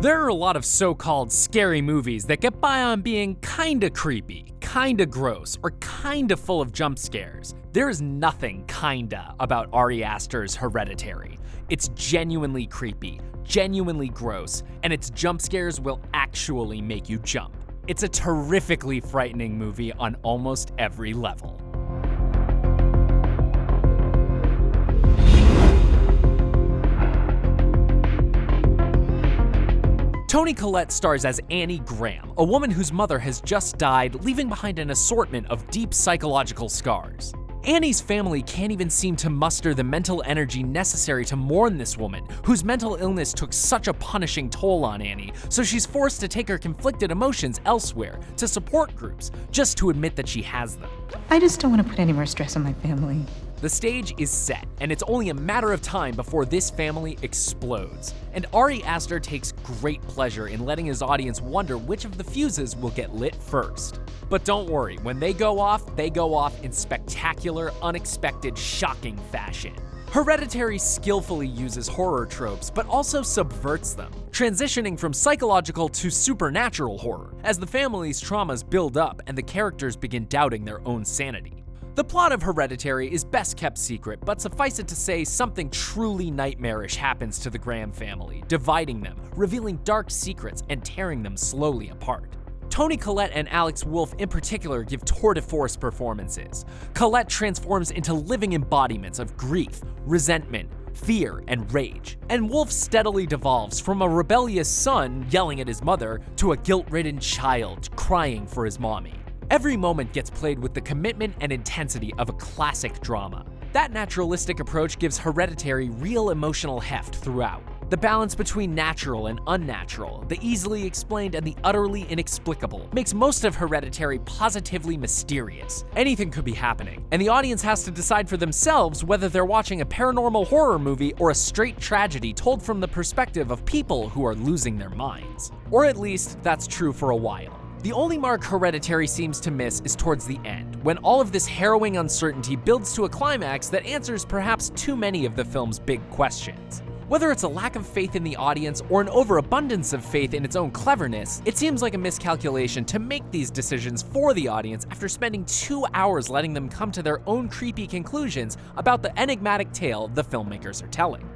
There are a lot of so-called scary movies that get by on being kinda creepy, kinda gross, or kinda full of jump scares. There is nothing kinda about Ari Aster's Hereditary. It's genuinely creepy, genuinely gross, and its jump scares will actually make you jump. It's a terrifically frightening movie on almost every level. Toni Collette stars as Annie Graham, a woman whose mother has just died, leaving behind an assortment of deep psychological scars. Annie's family can't even seem to muster the mental energy necessary to mourn this woman, whose mental illness took such a punishing toll on Annie, so she's forced to take her conflicted emotions elsewhere, to support groups, just to admit that she has them. I just don't want to put any more stress on my family. The stage is set, and it's only a matter of time before this family explodes. And Ari Aster takes great pleasure in letting his audience wonder which of the fuses will get lit first. But don't worry, when they go off in spectacular, unexpected, shocking fashion. Hereditary skillfully uses horror tropes, but also subverts them, transitioning from psychological to supernatural horror, as the family's traumas build up and the characters begin doubting their own sanity. The plot of Hereditary is best kept secret, but suffice it to say something truly nightmarish happens to the Graham family, dividing them, revealing dark secrets, and tearing them slowly apart. Toni Collette and Alex Wolff in particular give tour de force performances. Collette transforms into living embodiments of grief, resentment, fear, and rage. And Wolff steadily devolves from a rebellious son yelling at his mother to a guilt-ridden child crying for his mommy. Every moment gets played with the commitment and intensity of a classic drama. That naturalistic approach gives Hereditary real emotional heft throughout. The balance between natural and unnatural, the easily explained and the utterly inexplicable, makes most of Hereditary positively mysterious. Anything could be happening, and the audience has to decide for themselves whether they're watching a paranormal horror movie or a straight tragedy told from the perspective of people who are losing their minds. Or at least, that's true for a while. The only mark Hereditary seems to miss is towards the end, when all of this harrowing uncertainty builds to a climax that answers perhaps too many of the film's big questions. Whether it's a lack of faith in the audience or an overabundance of faith in its own cleverness, it seems like a miscalculation to make these decisions for the audience after spending 2 hours letting them come to their own creepy conclusions about the enigmatic tale the filmmakers are telling.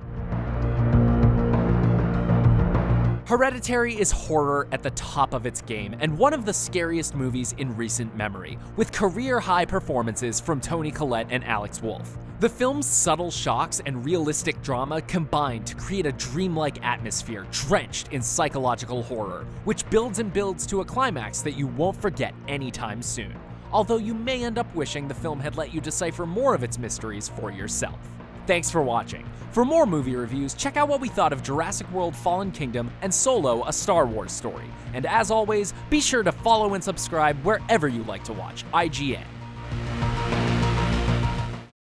Hereditary is horror at the top of its game and one of the scariest movies in recent memory, with career-high performances from Toni Collette and Alex Wolff. The film's subtle shocks and realistic drama combine to create a dreamlike atmosphere drenched in psychological horror, which builds and builds to a climax that you won't forget anytime soon, although you may end up wishing the film had let you decipher more of its mysteries for yourself. Thanks for watching. For more movie reviews, check out what we thought of Jurassic World: Fallen Kingdom and Solo: A Star Wars Story. And as always, be sure to follow and subscribe wherever you like to watch IGN.